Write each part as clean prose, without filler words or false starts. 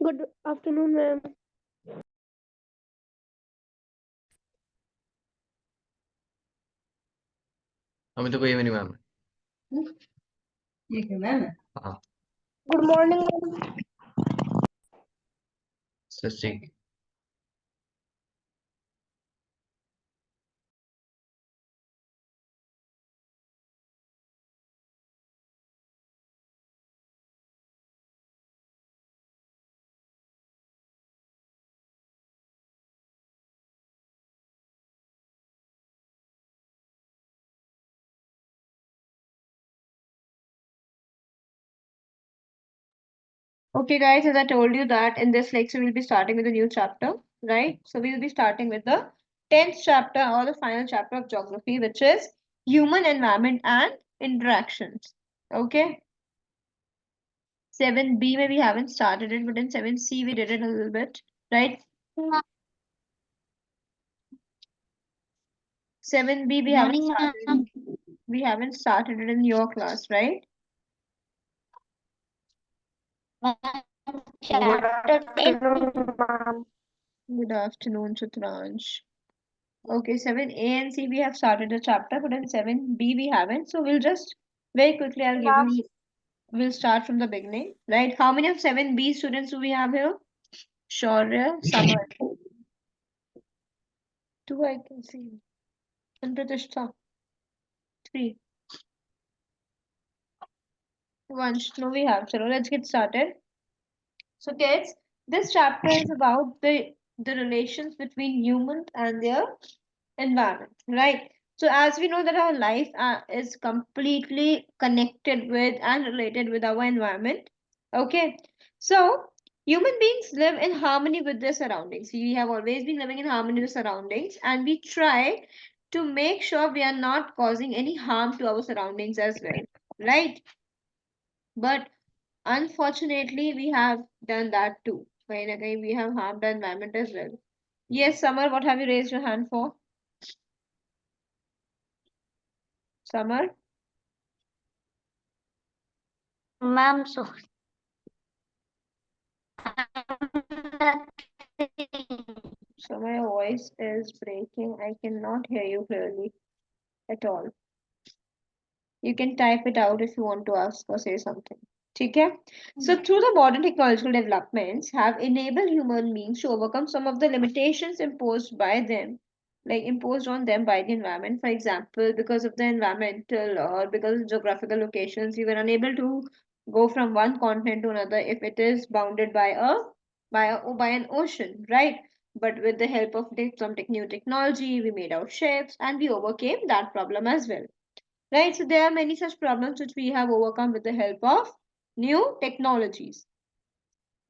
Good afternoon, ma'am. हमें तो कोई भी नहीं मैम। ये क्यों मैम है? हाँ Good morning, ma'am. सर ठीक। Okay, guys, as I told you that in this lecture we'll be starting with a new chapter, right? So we'll be starting with the 10th chapter or the final chapter of geography, which is human environment and interactions. Okay. 7B maybe we haven't started it, but in 7C we did it a little bit, right? 7B we haven't started. We haven't started it in your class, right? Good afternoon, ma'am. Good afternoon, Chitransh. Okay, 7A and C we have started the chapter, but in 7B we haven't. So we'll just very quickly I'll give you we'll start from the beginning, right? How many of 7B students do we have here? Shaurya, Samar. Two I can see. And Pratishtha. Three. Vansh. No, we have. Chalo, let's get started. So kids, this chapter is about the relations between humans and their environment, right? So as we know that our life is completely connected with and related with our environment. Okay, so human beings live in harmony with their surroundings. We have always been living in harmony with surroundings, and we try to make sure we are not causing any harm to our surroundings as well, right? But unfortunately, we have done that too. Kahin na kahin we have harmed the environment as well. Yes, Samar, what have you raised your hand for? Samar? Ma'am, so So my voice is breaking. I cannot hear you clearly at all. You can type it out if you want to ask or say something. Okay? So through the modern technological developments have enabled human beings to overcome some of the limitations imposed by them, like imposed on them by the environment. For example, because of the environmental or because of geographical locations, we were unable to go from one continent to another if it is bounded by by an ocean, right? But with the help of some new technology, we made our ships and we overcame that problem as well. Right, so there are many such problems which we have overcome with the help of new technologies.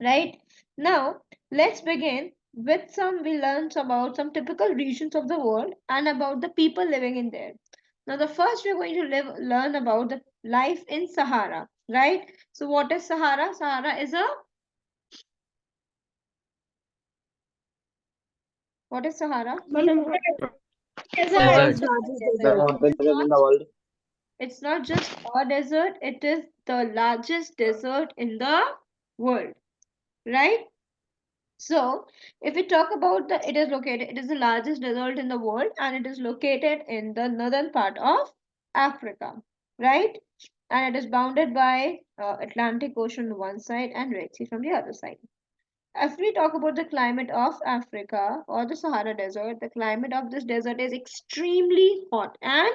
Right, now let's begin with some we learned about some typical regions of the world and about the people living in there. Now the first we're going to learn about the life in Sahara, right? So what is Sahara? Sahara is a what is Sahara? Desert. It's not just a desert, it is the largest desert in the world, right? So, if we talk about it is the largest desert in the world and it is located in the northern part of Africa, right? And it is bounded by Atlantic Ocean on one side and Red Sea from the other side. If we talk about the climate of Africa or the Sahara Desert, the climate of this desert is extremely hot and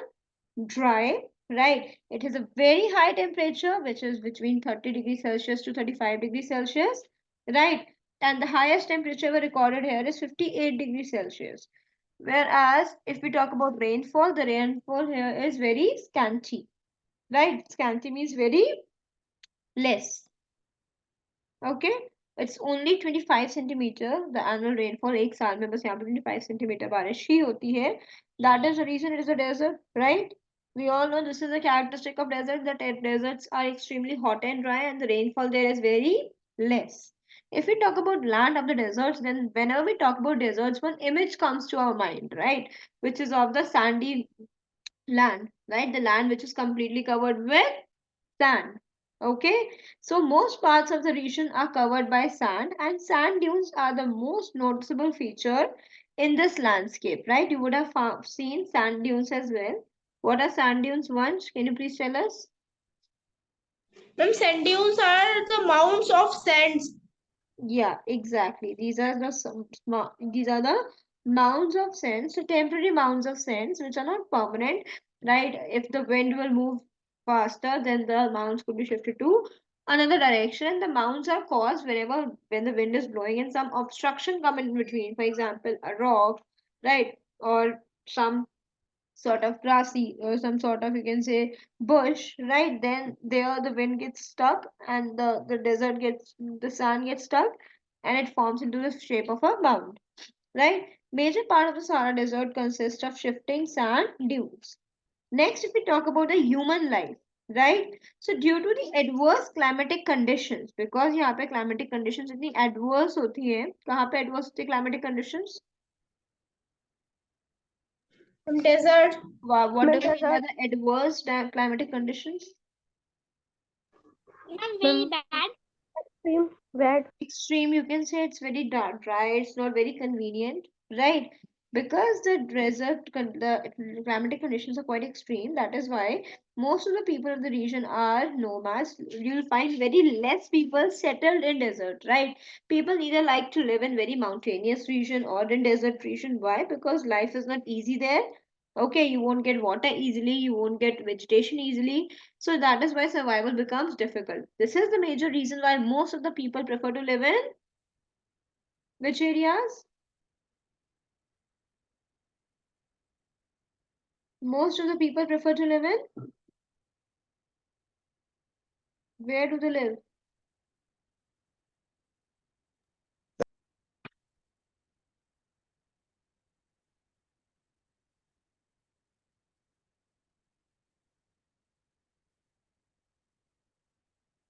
dry, right? It has a very high temperature, which is between 30 degrees Celsius to 35 degrees Celsius, right? And the highest temperature ever recorded here is 58 degrees Celsius. Whereas if we talk about rainfall, the rainfall here is very scanty, right? Scanty means very less. Okay, it's only 25 centimeter. The annual rainfall एक साल में बस यहाँ पे 25 centimeter बारिश ही होती है. That is the reason it is a desert, right? We all know this is a characteristic of desert, that deserts are extremely hot and dry and the rainfall there is very less. If we talk about land of the deserts, then whenever we talk about deserts, one image comes to our mind, right? Which is of the sandy land, right? The land which is completely covered with sand. Okay, so most parts of the region are covered by sand, and sand dunes are the most noticeable feature in this landscape, right? You would have seen sand dunes as well. What are sand dunes, Vansh? Can you please tell us? Ma'am, sand dunes are the mounds of sands. Yeah, exactly. These are the mounds of sands, so temporary mounds of sands which are not permanent, right? If the wind will move faster, then the mounds could be shifted to another direction. The mounds are caused when the wind is blowing and some obstruction come in between. For example, a rock, right? Or some sort of grassy or some sort of, you can say, bush, right? Then there the wind gets stuck and the sand gets stuck and it forms into the shape of a mound, right? Major part of the Sahara Desert consists of shifting sand dunes. Next, if we talk about the human life, right? So due to the adverse climatic conditions, because यहाँ पे climatic conditions इतनी adverse होती है, कहाँ पे adverse होती है climatic conditions? From desert. What do we mean by the adverse climatic conditions? Ma'am, very bad. Extreme, bad. Extreme, you can say it's very dry, it's not very convenient, right? Because the climatic conditions are quite extreme, that is why most of the people of the region are nomads. You'll find very less people settled in desert, right? People either like to live in very mountainous region or in desert region. Why? Because life is not easy there. Okay, you won't get water easily, you won't get vegetation easily, so that is why survival becomes difficult. This is the major reason why most of the people prefer to live in which areas? Most of the people prefer to live in? Where do they live?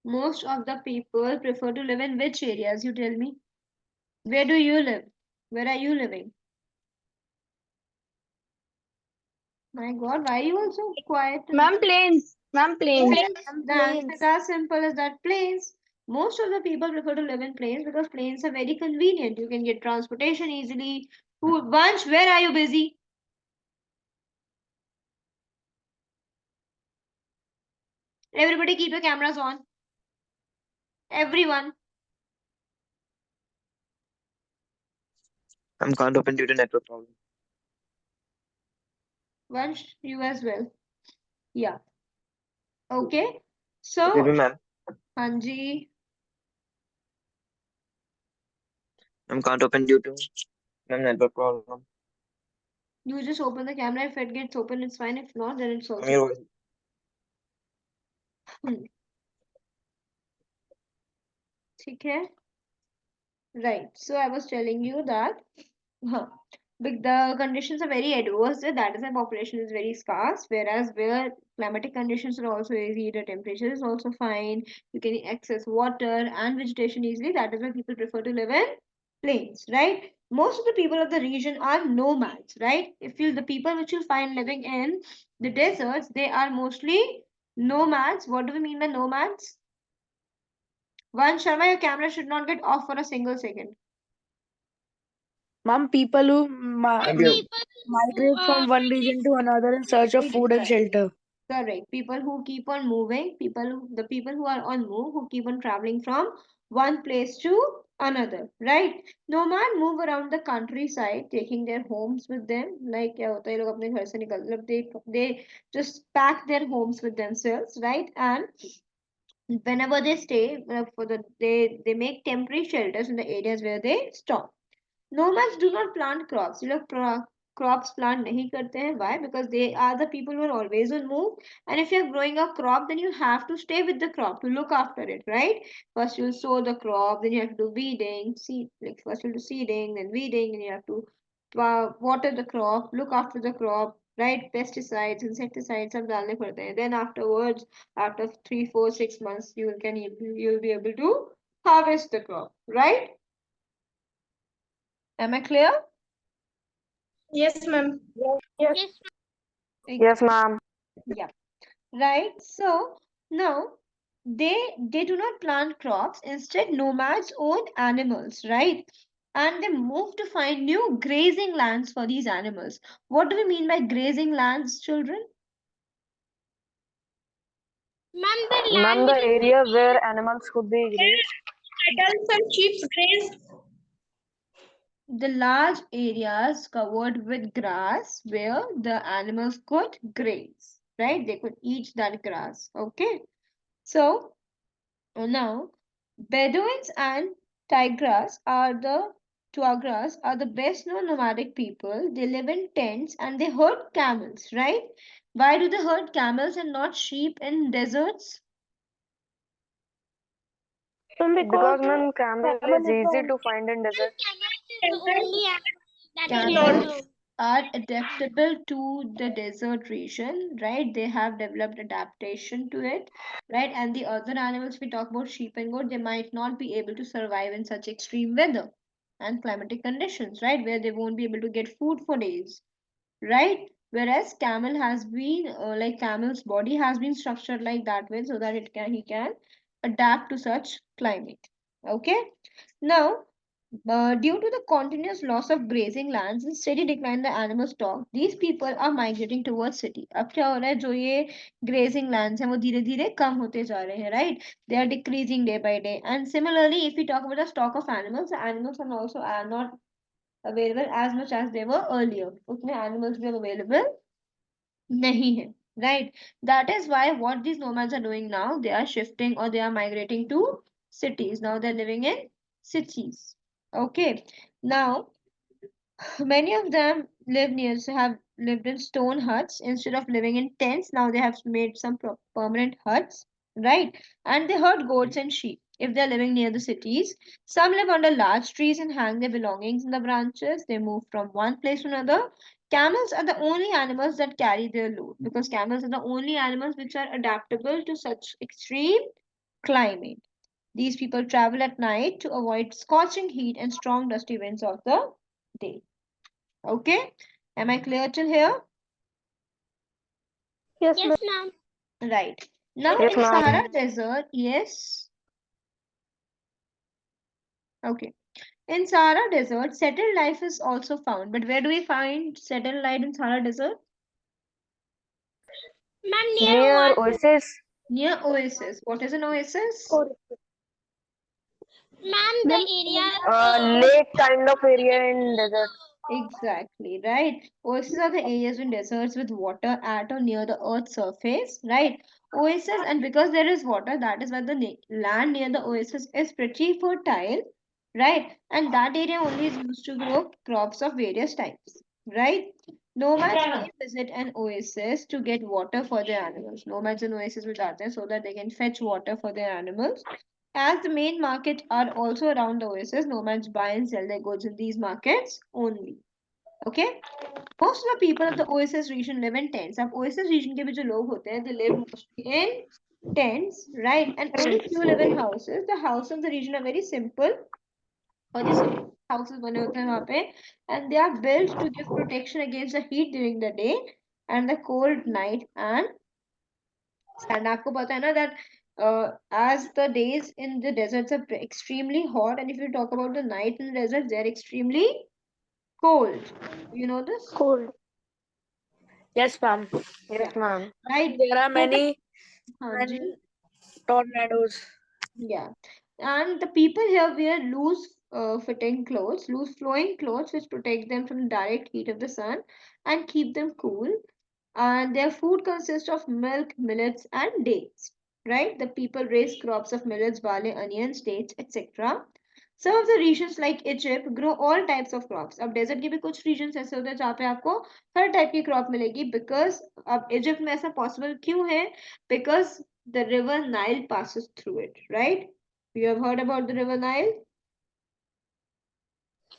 Most of the people prefer to live in which areas? You tell me. Where do you live? Where are you living? My God, why are you also quiet? Ma'am, plains. Ma'am, plains. The answer is as simple as that, plains. Most of the people prefer to live in plains because plains are very convenient. You can get transportation easily. Vansh, where are you busy? Everybody keep your cameras on. Everyone. I'm can't open due to network problem. Vansh, you as well. Yeah. Okay. Okay, So, ma'am. Hanji, I'm can't open due to ma'am network problem. you just open the camera. If it gets open, it's fine. If not, then it's I'm also your voice. fine. ठीक है? Right. So I was telling you that huh, the conditions are very adverse there. That is why population is very scarce. Whereas where climatic conditions are also easy, the temperature is also fine. You can access water and vegetation easily. That is why people prefer to live in plains, right? Most of the people of the region are nomads, right? If you the people which you find living in the deserts, they are mostly nomads. What do we mean by nomads? One Sharma, your camera should not get off for a single second. Ma'am, people who Ma'am, you migrate from one region to another in search of food and Exactly. shelter. Correct. People who keep on moving, the people who are on move, who keep on traveling from one place to another, right? Nomad move around the countryside, taking their homes with them. Like क्या होता है, ये लोग अपने घर से निकल, मतलब they just pack their homes with themselves, right? And whenever they stay, they make temporary shelters in the areas where they stop. Nomads do not plant crops. You look crops plant नहीं करते हैं. Why? Because they are the people who are always on move. And if you're growing a crop, then you have to stay with the crop to look after it, right? First you'll sow the crop, then you have to do weeding, seed, like first you'll do seeding, then weeding, and you have to water the crop, look after the crop, right? Pesticides, insecticides, सब डालने पड़ते हैं. Then afterwards, after 3, 4, 6 months, you'll be able to harvest the crop, right? Am I clear? Yes, ma'am. Yes, ma'am. Yeah. Right. So now they do not plant crops. Instead, nomads own animals, right? And they move to find new grazing lands for these animals. What do we mean by grazing lands, children? Ma'am, the area where animals could be grazed. Cattle and sheep graze. The large areas covered with grass where the animals could graze, right? They could eat that grass. Okay. So now, Bedouins and Tuareg are the best known nomadic people. They live in tents and they herd camels, right? Why do they herd camels and not sheep in deserts? Because ma'am, camel is easy to find in desert. Camels are adaptable to the desert region, right? They have developed adaptation to it, right? And the other animals we talk about, sheep and goat, they might not be able to survive in such extreme weather and climatic conditions, right? Where they won't be able to get food for days, right? Whereas camel has been like camel's body has been structured like that way so that he can adapt to such climate. Okay. Now, due to the continuous loss of grazing lands and steady decline in the animal stock, these people are migrating towards city. अब क्या हो रहा है जो ये grazing lands हैं वो धीरे धीरे कम होते जा रहे हैं, right? They are decreasing day by day. And similarly, if we talk about the stock of animals, the animals are also are not available as much as they were earlier. उतने animals भी अब available नहीं है, right? That is why what these nomads are doing now, they are shifting or they are migrating to cities. Now they're living in cities. Okay. Now many of them have lived in stone huts instead of living in tents. Now they have made some permanent huts, right? And they herd goats and sheep if they're living near the cities. Some live under large trees and hang their belongings in the branches. They move from one place to another. Camels are the only animals that carry their load because camels are the only animals which are adaptable to such extreme climate. These people travel at night to avoid scorching heat and strong dusty winds of the day. Okay, am I clear till here? Yes, ma'am. Right. Now Yes, in ma'am. Sahara Desert, yes. Okay. In Sahara Desert, settled life is also found. But where do we find settled life in Sahara Desert? Near oasis. Near oasis. What is an oasis? Lake kind of area in desert. Exactly, right? Oases are the areas in deserts with water at or near the earth's surface, right? Oasis, and because there is water, that is why the land near the oasis is pretty fertile, right? And that area only is used to grow crops of various types, right? Nomads may visit an oasis to get water for their animals. Nomads and oasis will are there so that they can fetch water for their animals. As the main market are also around the oasis, nomads buy and sell their goods in these markets only. Okay? Most of the people of the oasis region live in tents. अब oasis region के भी जो लोग होते हैं, they live mostly in tents, right? And only few live in houses. The houses of the region are very simple. और जैसे houses बने होते हैं वहाँ पे, and they are built to give protection against the heat during the day and the cold night and sand. आपको पता है ना that as the days in the deserts are extremely hot, and if you talk about the night in the desert, they're extremely cold. You know this? Cold. Yes, ma'am. Yeah. Yes, ma'am. Right. There are many हाँ जी. tornadoes. Yeah. And the people here wear loose fitting clothes, loose flowing clothes, which protect them from the direct heat of the sun and keep them cool. And their food consists of milk, millets, and dates. Right? The people raise crops of millets, barley, onions, dates, etc. Some of the regions like Egypt grow all types of crops. अब desert के भी कुछ regions ऐसे होते हैं जहाँ पे आपको हर टाइप की क्रॉप मिलेगी, because अब इजिप्ट में ऐसा पॉसिबल क्यों है? Because the river Nile passes through it, right? You have heard about the river Nile?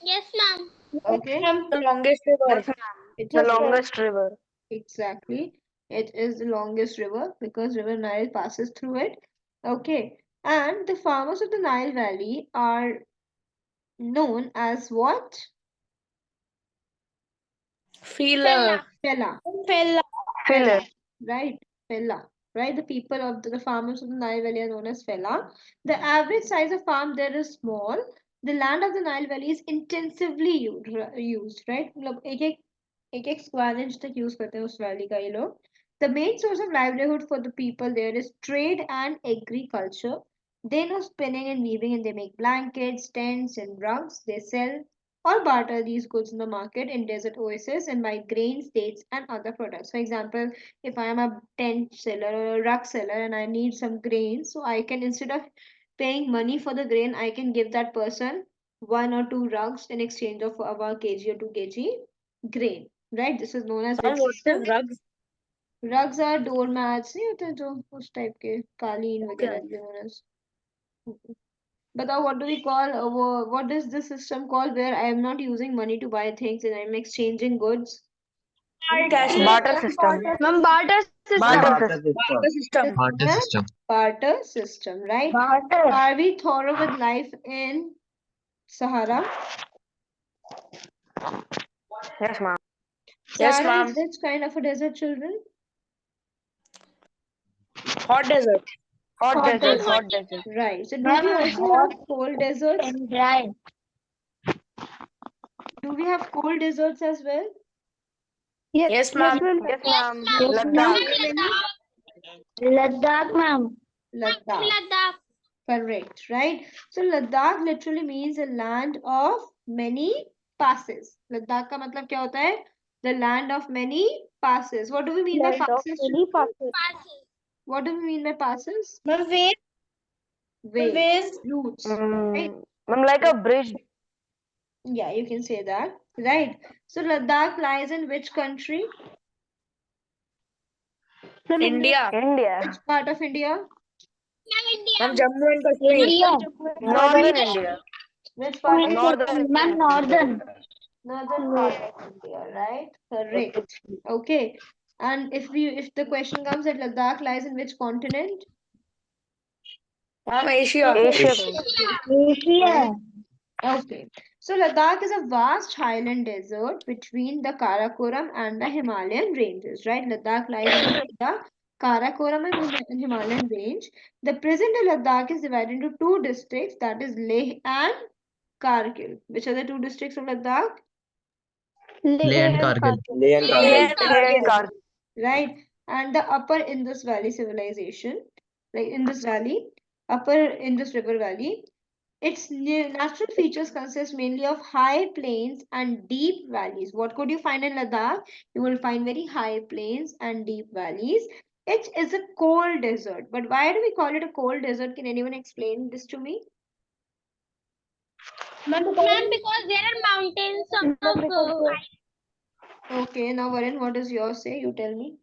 Yes, ma'am. Okay. The longest river. It The is longest river. exactly. It is the longest river because river Nile passes through it. Okay. And the farmers of the Nile Valley are known as what? Feeler. Fella. Fella. Feeler. Right? Fella. Right? The people of the farmers of the Nile Valley are known as Fella. The average size of farm there is small. The land of the Nile Valley is intensively used, right? मतलब एक square inch तक use करते हैं उस valley का ये लोग. The main source of livelihood for the people there is trade and agriculture. They know spinning and weaving, and they make blankets, tents, and rugs. They sell or barter these goods in the market in desert oases and buy grains, dates, and other products. For example, if I am a tent seller or a rug seller and I need some grains, so I can, instead of paying money for the grain, I can give that person one or two rugs in exchange of about kg or 2 kg grain. Right? This is known as which What system? is rugs? Rugs are doormats, नहीं होते जो उस type के कालीन वगैरह Okay. known as. बताओ, what do we call what is this system called where I am not using money to buy things and I'm exchanging goods? Cash barter system. Ma'am, barter system. Barter Barter system. system. Barter system. Barter system. Barter system, right? Barter. Are we thorough with life in Sahara? Yes, ma'am. Yes, Sahara ma'am. is which kind of a desert, children? Hot desert. Hot Hot desert. desert. Hot desert. Right. So do we also have cold deserts? And dry. Do we have cold deserts as well? Yes, ma'am. Yes, ma'am. Ladakh. Ladakh, ma'am. Ladakh. Ladakh. Correct, right? So Ladakh literally means a land of many passes. Ladakh का मतलब क्या होता है? The land of many passes. What do we mean by passes? What do we mean by passes? Ma'am, ways. Ways, routes, right? Ma'am, like a bridge. Yeah, you can say that, right? So Ladakh lies in which country? India. India. Which part of India? Ma'am, Jammu and Kashmir. Northern India. Which part of Northern. Ma'am, northern. northern part of India, right? Correct. Okay. And if the question comes that Ladakh lies in which continent? Ma'am, Asia. Asia. Asia. Okay. So Ladakh is a vast highland desert between the Karakoram and the Himalayan ranges, right? Ladakh lies in the Karakoram and Himalayan range. The present-day Ladakh is divided into two districts, that is Leh and Kargil. Which are the two districts of Ladakh? Leh and Kargil. Leh and Kargil. Right? And the upper Indus Valley civilization, like Indus Valley, upper Indus River Valley. Its natural features consist mainly of high plains and deep valleys. What could you find in Ladakh? You will find very high plains and deep valleys. It is a cold desert. But why do we call it a cold desert? Can anyone explain this to me? Ma'am, because there are mountains of Okay, now Varun, what does yours say? You tell me.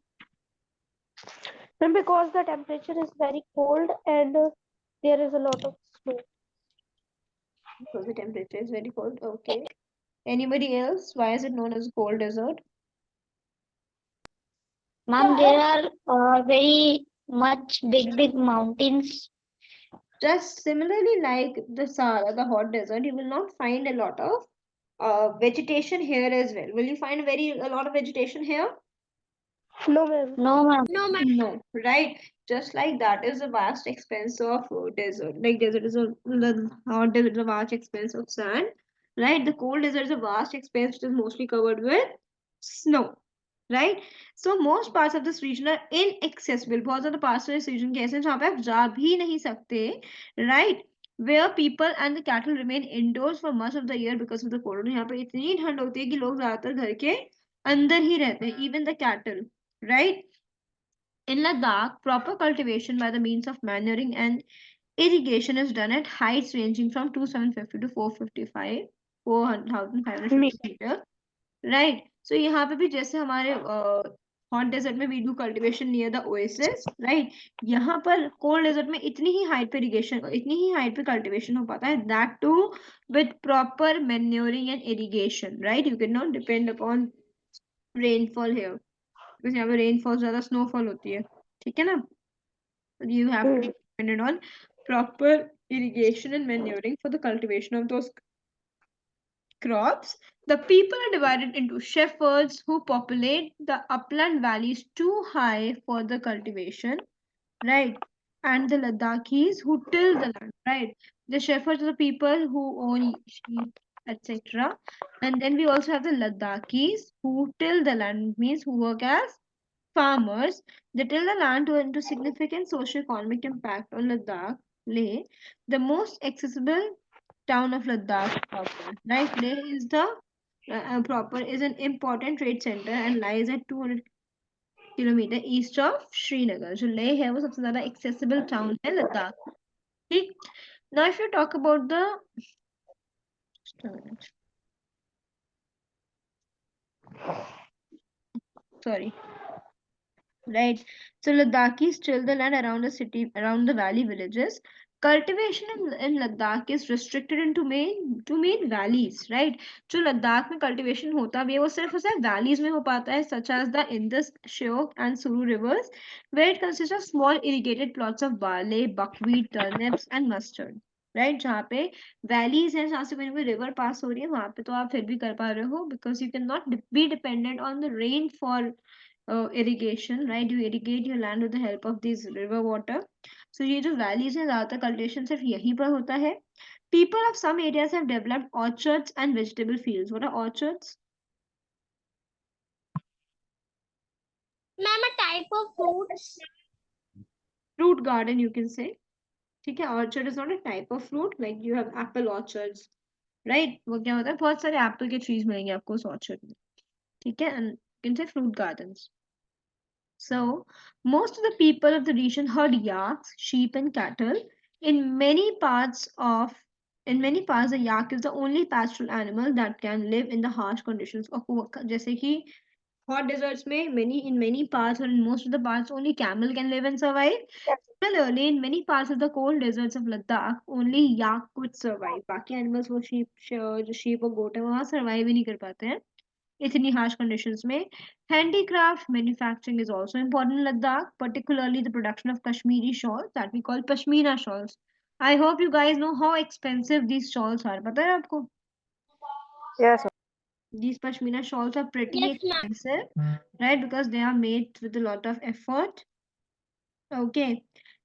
Because the temperature is very cold and there is a lot of snow. Because the temperature is very cold. Okay. Anybody else? Why is it known as a cold desert? Ma'am, there are very much big mountains. Just similarly like the Sahara, the hot desert, you will not find a lot of vegetation here as well. Will you find a lot of vegetation here? No, ma'am. No, ma'am. No, right? Just like that is a vast expanse of desert. Like desert is the hot desert is a vast expanse of sand, right? The cold desert is a vast expanse which is mostly covered with snow, right? So most parts of this region are inaccessible. बहुत ज़्यादा parts of this region के ऐसे हैं जहाँ पे आप जा भी नहीं सकते, right? Where people and the cattle remain indoors for much of the year because of the cold. यहाँ पे इतनी ठंड होती है कि लोग ज़्यादातर घर के अंदर ही रहते हैं, even the cattle, right? In Ladakh, proper cultivation by the means of manuring and Irrigation is done at heights ranging from 2750 to 455 4550 meter, right? So यहाँ पे भी जैसे हमारे हॉट डेजर्ट में we do cultivation near the oasis, right? यहाँ पर cold desert में इतनी ही हाइट पे इरिगेशन, इतनी ही हाइट पे कल्टीवेशन हो पाता है, that too with proper manuring and irrigation, right? You can not depend upon rainfall here, because यहाँ पे रेनफॉल ज्यादा स्नोफॉल होती है, ठीक है ना? You have to be dependent on proper irrigation and manuring for the cultivation of those crops. The people are divided into shepherds who populate the upland valleys too high for the cultivation, right? And the Ladakhis who till the land, right? The shepherds are the people who own sheep, etc. And then we also have the Ladakhis who till the land, means who work as farmers. They till the land to into significant socio-economic impact on Ladakh, Leh, the most accessible town of Ladakh proper. Right, Leh is the proper is an important trade center and lies at 200 kilometre east of Srinagar. जो लेह है वो सबसे ज्यादा accessible town है लद्दाख. ठीक. Now if you talk about the sorry, right? So Ladakhis till the land around the city, around the valley villages. Cultivation in Ladakh is restricted into main valleys, right? जो लद्दाख में cultivation होता है वो सिर्फ उसे valleys में हो पाता है, such as the Indus, Shyok and Suru rivers, where it consists of small irrigated plots of barley, buckwheat, turnips and mustard. Right जहाँ पे वैलीज हैं जहाँ से कोई रिवर पास हो रही है वहां पे तो आप फिर भी कर पा रहे हो because you can not be dependent on the rain for irrigation, right? You irrigate your land with the help of these river water. So ये जो valleys हैं ज़्यादातर cultivation सिर्फ यहीं पर होता है. People of some areas have developed orchards and vegetable fields. What are orchards? Ma'am, a type of fruits. Fruit garden you can say. ठीक है, orchard is not a type of fruit, like you have apple orchards, right? वो क्या होता है, बहुत सारे apple के trees मिलेंगे आपको उस orchard में, ठीक है? And you can say fruit gardens. So, most of the people of the region herd yaks, sheep, and cattle. In many parts, the yak is the only pastoral animal that can live in the harsh conditions of जैसे कि hot deserts में in many parts or in most of the parts only camel can live and survive. Similarly, in many parts of the cold deserts of Ladakh, only yak could survive. बाकी animals वो sheep और goat है वहाँ survive ही नहीं कर पाते हैं इतनी harsh conditions में. Handicraft manufacturing is also important in Ladakh, particularly the production of Kashmiri shawls that we call Pashmina shawls. I hope you guys know how expensive these shawls are. पता है आपको? Yes, ma'am. These Pashmina shawls are pretty Yes, ma'am. expensive, right? Because they are made with a lot of effort. Okay.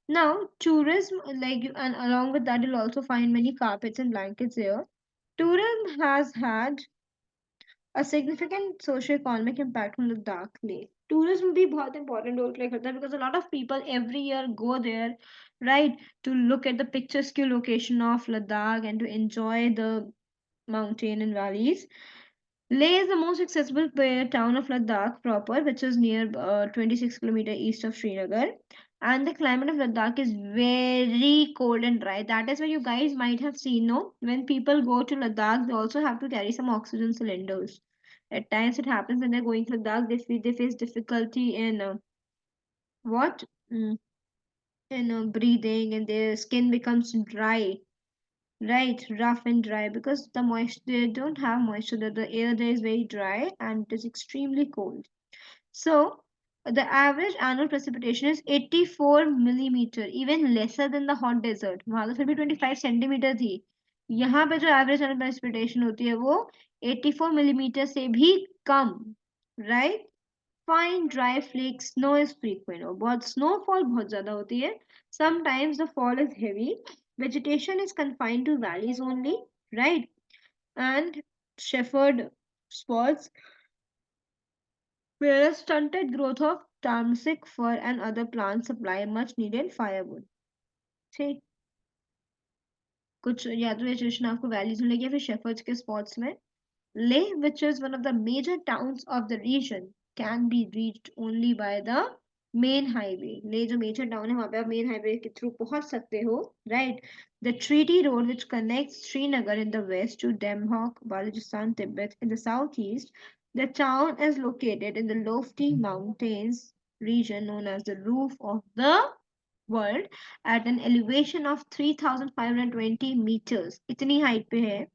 Now, tourism, and along with that, you'll also find many carpets and blankets here. Tourism has had a significant socio-economic impact on Ladakh Leh. Tourism भी बहुत important role play करता है because a lot of people every year go there, right, to look at the picturesque location of Ladakh and to enjoy the mountain and valleys. Leh is the most accessible town of Ladakh proper, which is near 26 kilometer east of Srinagar. And the climate of Ladakh is very cold and dry. That is why you guys might have seen, no? When people go to Ladakh, they also have to carry some oxygen cylinders. At times it happens when they're going to Ladakh, they face difficulty in what? Mm, in breathing, and their skin becomes dry, right, rough and dry because the moisture, they don't have moisture. The air there is very dry and it is extremely cold. So the average annual precipitation is 84 millimeter, even lesser than the hot desert. वहां तो फिर भी 25 centimetre थी. यहाँ पे जो average annual precipitation होती है वो 84 मिलीमीटर से भी कम, right? Fine dry flakes, snow is frequent. और बहुत snowfall बहुत ज्यादा होती है. Sometimes the fall is heavy. Vegetation is confined to valleys only, right? And shepherd spots, whereas stunted growth of tamasic fir and other plants supply much needed firewood. ठीक. कुछ या तो vegetation आपको valleys में लगी या फिर shepherds के spots में. Leh, which is one of the major towns of the region, can be reached only by the main highway, ले जो मेजर टाउन है वहां पे आप मेन हाईवे के थ्रू पहुंच सकते हो, right. The treaty road which connects Srinagar in the west to Demchok, Balochistan, Tibet in the southeast. The town is located in the lofty mountains region known as the roof of the world at an elevation of 3,520 meters. इतनी height पे है.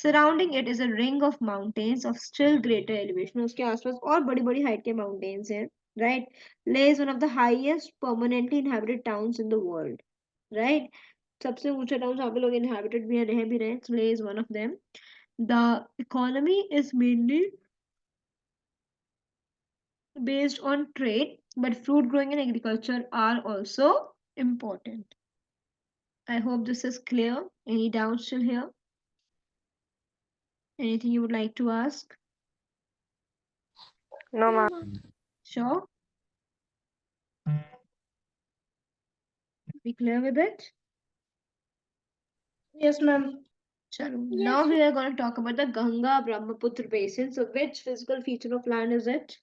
Surrounding it is a ring of mountains of still greater elevation. उसके आसपास और बड़ी-बड़ी height के mountains हैं, right? Leh is one of the highest permanently inhabited towns in the world, right? सबसे ऊंचा टाउन जहाँ पे लोग inhabited भी हैं, रह भी रहे हैं. So Leh is one of them. The economy is mainly based on trade, but fruit growing and agriculture are also important. I hope this is clear. Any doubts still here? Anything you would like to ask? No, ma'am. Sure. Be clear with it? Yes, ma'am. Chalo. Now we are going to talk about the Ganga Brahmaputra basin. So which physical feature of land is it?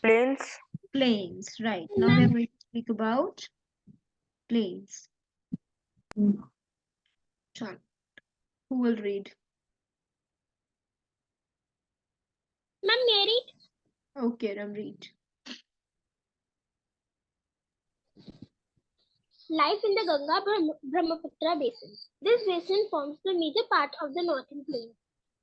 Plains. Plains, right. Now we are going to speak about plains. Chalo. Who will read? Ma'am, Mary. Okay, Ram, read. Life in the Brahmaputra basin. This basin forms the major part of the northern plain.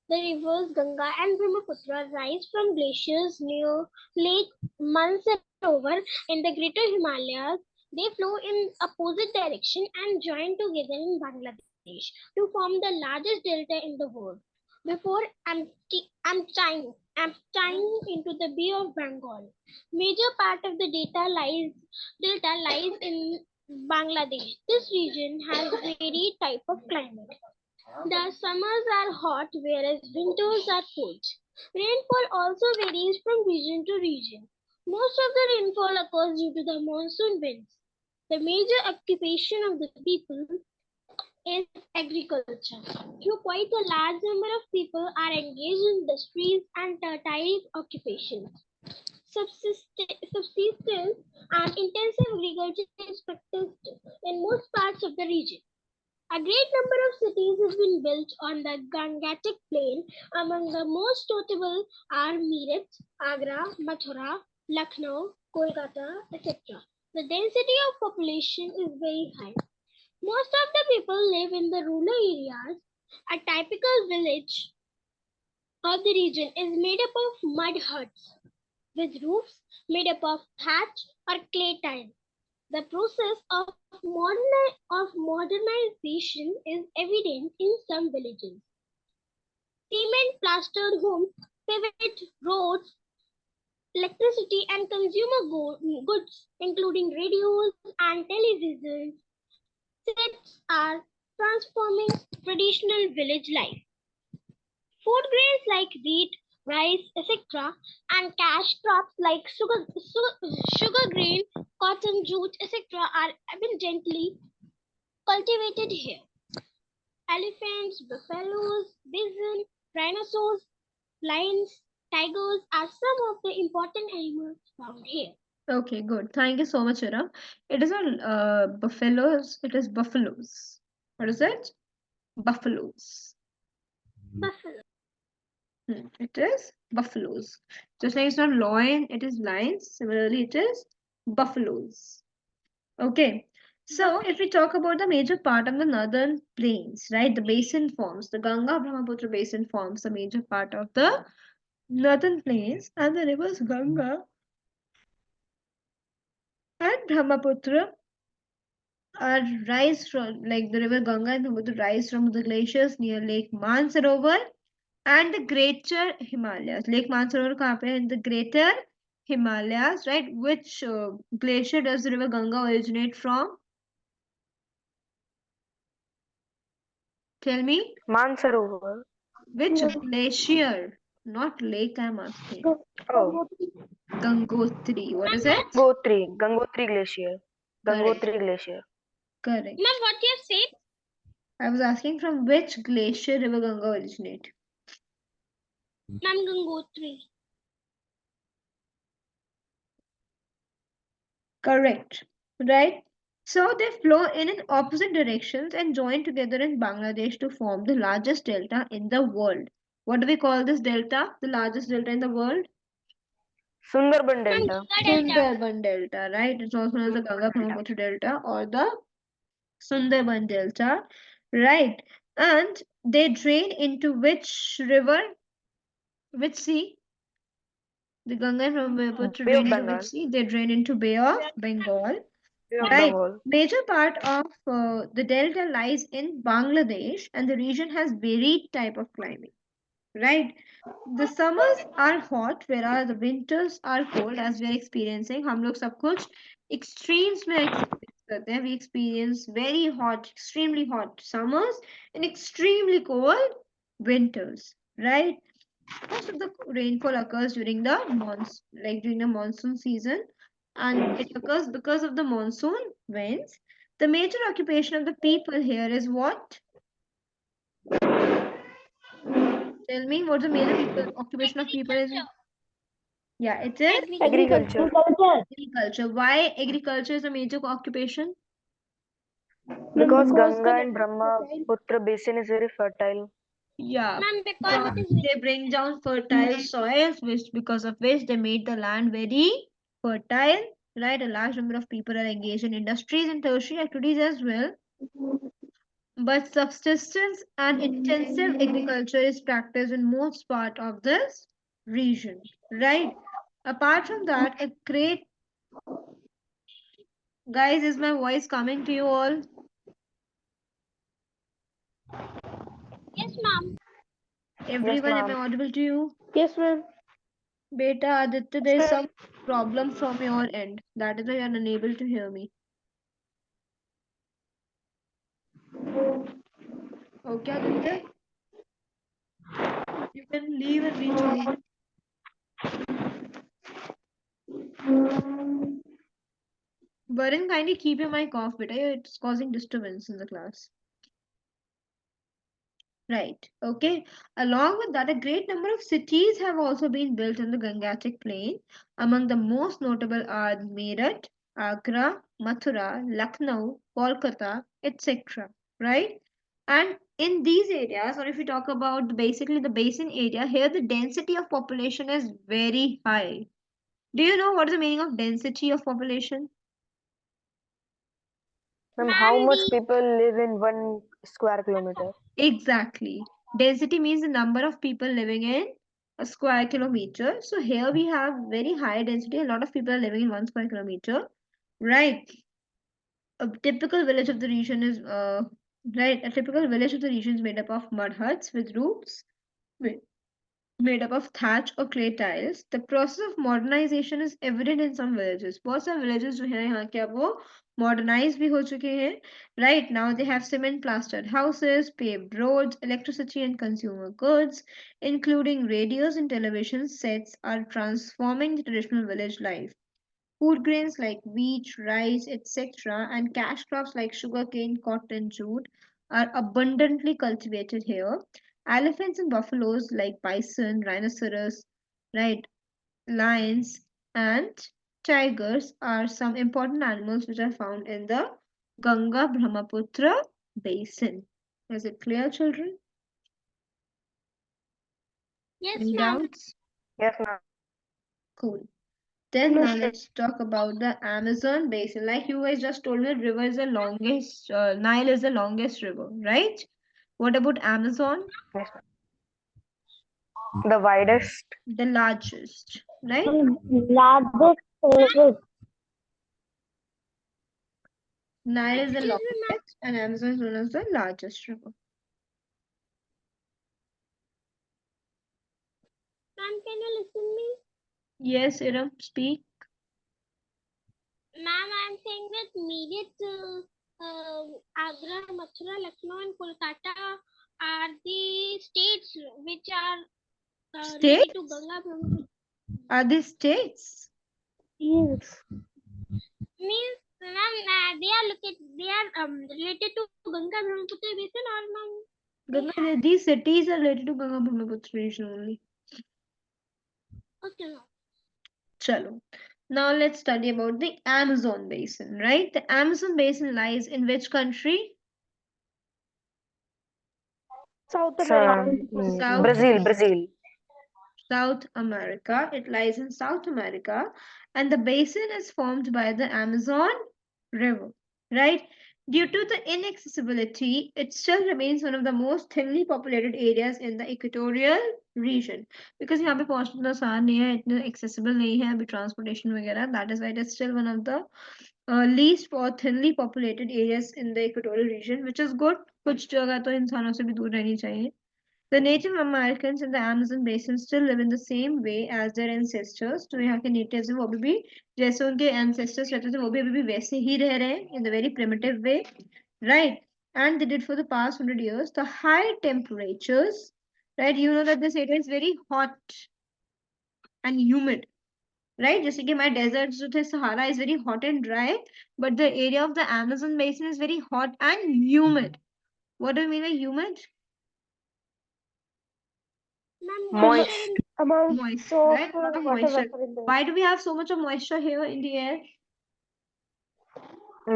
The rivers Ganga and Brahmaputra rise from glaciers near Lake Mansarovar in the Greater Himalayas. They flow in opposite direction and join together in Bangladesh to form the largest delta in the world. Before emptying into the Bay of Bengal, major part of the delta lies in Bangladesh. This region has varied type of climate. The summers are hot, whereas winters are cold. Rainfall also varies from region to region. Most of the rainfall occurs due to the monsoon winds. The major occupation of the people is agriculture. So quite a large number of people are engaged in industries and tertiary occupations. Subsistence and intensive agriculture is practiced in most parts of the region. A great number of cities have been built on the Gangetic plain. Among the most notable are Meerut, Agra, Mathura, Lucknow, Kolkata, etc. The density of population is very high. Most of the people live in the rural areas. A typical village of the region is made up of mud huts with roofs made up of thatch or clay tile. The process of modernization is evident in some villages. Cement plastered homes, paved roads, electricity and consumer goods, including radios and television sets, are transforming traditional village life. Food grains like wheat, rice, etc., and cash crops like sugar grain, cotton, jute, etc., are abundantly cultivated here. Elephants, buffaloes, bison, rhinoceros, lions, tigers are some of the important animals found here. Okay, good. Thank you so much, Ram. It is not buffaloes, it is buffaloes. What is it? Buffaloes. Buffalo. It is buffaloes. Just like it's not lion, it is lions. Similarly, it is buffaloes. Okay. So if we talk about the major part of the northern plains, right, the basin forms, the Ganga Brahmaputra basin forms the major part of the northern plains, and the rivers Ganga and Brahmaputra are rise from, like the river Ganga and Brahmaputra rise from the glaciers near Lake Mansarovar and the Greater Himalayas. Lake Mansarovar kahan pe hai? In the Greater Himalayas, right? Which glacier does the river Ganga originate from? Tell me. Mansarovar. Which glacier? Not lake, I'm asking. Oh, Gangotri. What is it? Gangotri Glacier. Correct. Gangotri Glacier. Correct. Ma'am, what you have said? I was asking from which glacier river Ganga originate? Ma'am, Gangotri. Correct. Right? So they flow in opposite directions and join together in Bangladesh to form the largest delta in the world. What do we call this delta? The largest delta in the world? Sundarban Ma'am, Delta. Ganga Delta. Sundarban Delta, right? It's also known as the Ganga Brahmaputra Delta or the Sundarban Delta, right? And they drain into which river? Which sea? The Ganga and Brahmaputra Bay drain of into which Bengal. sea? They drain into Bay of Bengal, Bay of right? Bengal. Major part of the delta lies in Bangladesh, and the region has varied type of climate, right? The summers are hot, whereas the winters are cold, as we are experiencing. हम लोग सब कुछ extremes में experience करते हैं. We experience very hot, extremely hot summers and extremely cold winters, right? Most of the rainfall occurs during the during the monsoon season, and it occurs because of the monsoon winds. The major occupation of the people here is what? Tell me, what's the major occupation of people is? Yeah, it is Agriculture. agriculture. Why agriculture is a major occupation? Because Because Ganga the and Brahmaputra basin is very fertile. Yeah, Ma'am, because because it is they bring down fertile soils, which because of which they made the land very fertile. Right, a large number of people are engaged in industries and tertiary activities as well. But subsistence and intensive agriculture is practiced in most part of this region. Right. Apart from that, a great guys, is my voice coming to you all? yes, ma'am. Yes, Everyone, am I ma'am. audible to you? yes, ma'am. Beta Aditya, there is some problem from your end. That is why you are unable to hear me. Okay, Aditya? You can leave and rejoin. Varun, kindly keep your mic off, beta. It's causing disturbance in the class. Right. Okay. Along with that, a great number of cities have also been built on the Gangatic plain. Among the most notable are Meerut, Agra, Mathura, Lucknow, Kolkata, etc. Right? And in these areas, or if we talk about basically the basin area, here the density of population is very high. Do you know what is the meaning of density of population? Ma'am, how Ma'am, much the people live in 1 square kilometer? Exactly. Density means the number of people living in a square kilometer. So here we have very high density. A lot of people are living in 1 square kilometer. Right. A typical village of the region is right. A typical village of the region is made up of mud huts with roofs made up of thatch or clay tiles. The process of modernization is evident in some villages. बहुत सारे villages जो हैं यहाँ के अब वो modernized भी हो चुके हैं. Right now they have cement plastered houses, paved roads, electricity and consumer goods, including radios and television sets are transforming the traditional village life. Food grains like wheat, rice, etc., and cash crops like sugarcane, cotton, jute are abundantly cultivated here. Elephants and buffaloes like bison, rhinoceros, right, lions, and tigers are some important animals which are found in the Ganga Brahmaputra basin. Is it clear, children? yes, Any ma'am. doubts? Yes, ma'am. Cool. Then now let's talk about the Amazon basin. Like you guys just told me, river is the longest, Nile is the longest river, right? What about Amazon? Yes, ma'am. The widest. The largest, right? Largest river. Nile is the Excuse me, ma'am. longest, and Amazon is known as the largest river. Ma'am, can you listen me? Yes, Iram, speak. Ma'am, I'm saying that immediate Agra, Mathura, Lucknow, and Kolkata are the states which are related to States? Ganga Brahmaputra. Are they states? Yes. Means, ma'am, they are related to Ganga Brahmaputra basin or ma'am? Ganga, these cities are related to Ganga Brahmaputra region only. Okay, no. Chalo. Now let's study about the Amazon basin, right? The Amazon basin lies in which country? South America. South Brazil. South America. It lies in South America, and the basin is formed by the Amazon River, right? Due to the inaccessibility, it still remains one of the most thinly populated areas in the equatorial region. Because यहाँ पे पहुंचना आसान नहीं है, इतना accessible नहीं है अभी transportation वगैरह. That is why it is still one of the least or thinly populated areas in the equatorial region, which is good. कुछ जगह तो इंसानों से भी दूर रहनी चाहिए. The Native Americans in the Amazon basin still live in the same way as their ancestors. तो यहाँ के natives हैं वो अभी भी जैसे उनके ancestors रहते थे वो भी अभी भी वैसे ही रह रहे हैं in the very primitive way, right? And they did for the past 100 years. The high temperatures, right? You know that this area is very hot and humid, right? जैसे कि हमारे deserts जो थे Sahara is very hot and dry, but the area of the Amazon basin is very hot and humid. What do you mean by humid? Ma'am, Am- moisture Moist. in Amount Moist, of right? A lot of water moisture. vapor in there. Why do we have so much of moisture here in the air?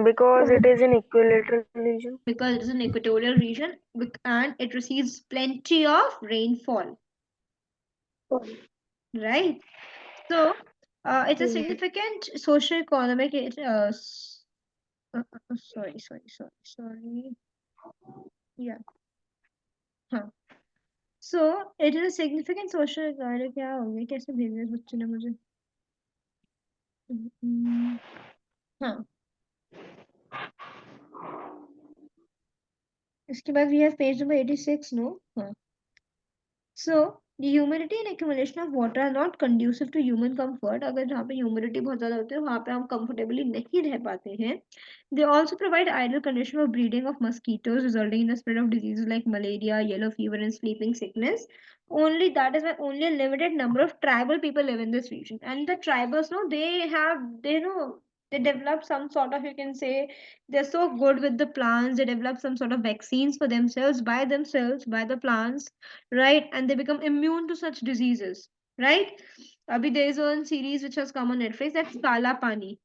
Because it is an equilateral region. Because it is an equatorial region and it receives plenty of rainfall, right? So, it's a significant socio-economic. Sorry. Yeah. हाँ. So, it is a significant socio-economic. क्या हो गया? कैसे भेज दिया इस बच्चे ने मुझे? हाँ. इसके बाद we have page number 86, no? हाँ. So, the humidity and accumulation of water are not conducive to human comfort. अगर जहाँ पे humidity बहुत ज़्यादा होती है वहाँ पे हम comfortably नहीं रह पाते हैं. They also provide ideal condition for breeding of mosquitoes, resulting in the spread of diseases like malaria, yellow fever, and sleeping sickness. Only that is why only a limited number of tribal people live in this region. And the tribals, no, they develop some sort of, you can say, they're so good with the plants. They develop some sort of vaccines for themselves, by the plants, right? And they become immune to such diseases, right? Abhi, there is one series which has come on Netflix, that's Kala Pani.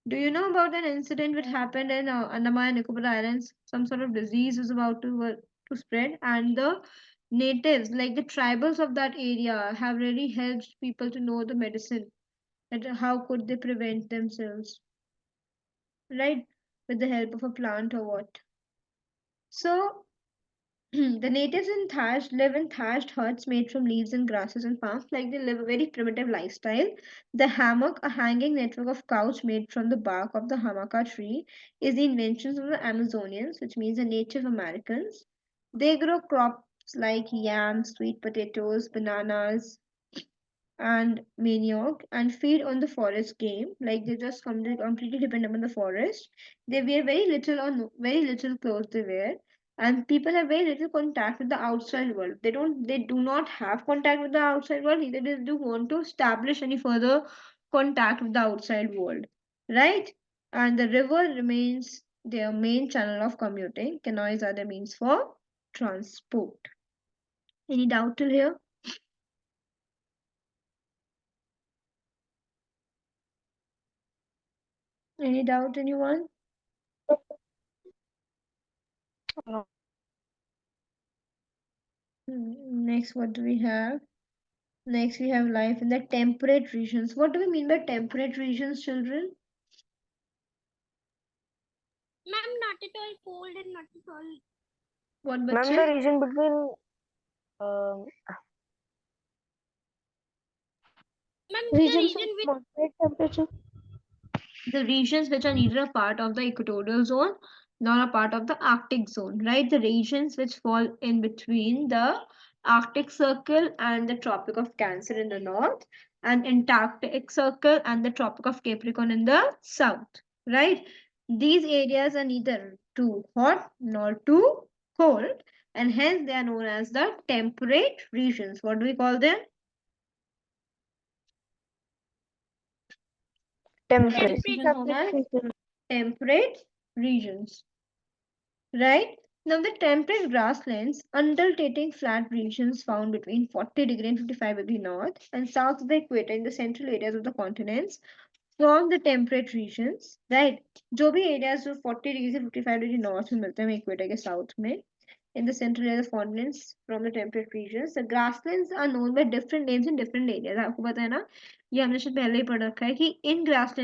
Do you know about an incident which happened in Andaman and Nicobar Islands? Some sort of disease was about to spread, and the natives, like the tribals of that area, have really helped people to know the medicine and how could they prevent themselves, right? With the help of a plant or what. So, the natives in Thatched live in thatched huts made from leaves and grasses and palms, like they live a very primitive lifestyle. The hammock, a hanging network of couch made from the bark of the hamaca tree, is the invention of the Amazonians, which means the Native Americans. They grow crops like yams, sweet potatoes, bananas, and manioc and feed on the forest game. Like they just completely depend upon the forest. They wear very little or very little clothes they wear, and people have very little contact with the outside world. They do not have contact with the outside world. Neither do they want to establish any further contact with the outside world, right? And the river remains their main channel of commuting. Canoes are the means for transport. Any doubt till here? Any doubt, anyone? No. Next, what do we have? Next, we have life in the temperate regions. What do we mean by temperate regions, children? ma'am, not at all cold and not at all. What, Ma'am, बच्चे? the region between um Ma'am, the Regions region with with moderate temperature. The regions which are neither a part of the equatorial zone nor a part of the Arctic zone, right? The regions which fall in between the Arctic Circle and the Tropic of Cancer in the north, and Antarctic Circle and the Tropic of Capricorn in the south, right? These areas are neither too hot nor too cold, and hence they are known as the temperate regions. What do we call them? temperate. These temperate are known as Region. temperate regions, right? Now, the temperate grasslands, undulating flat regions found between 40° and 55° north and south of the equator in the central areas of the continents, from the temperate regions, right? जो भी areas जो 40° से 55° north में मिलते हैं equator के south में, in the central area of continents from the temperate regions, the grasslands are known by different names in different areas. आपको पता है ना, ये हमने शायद पहले ही पढ़ रखा है कि इन grasslands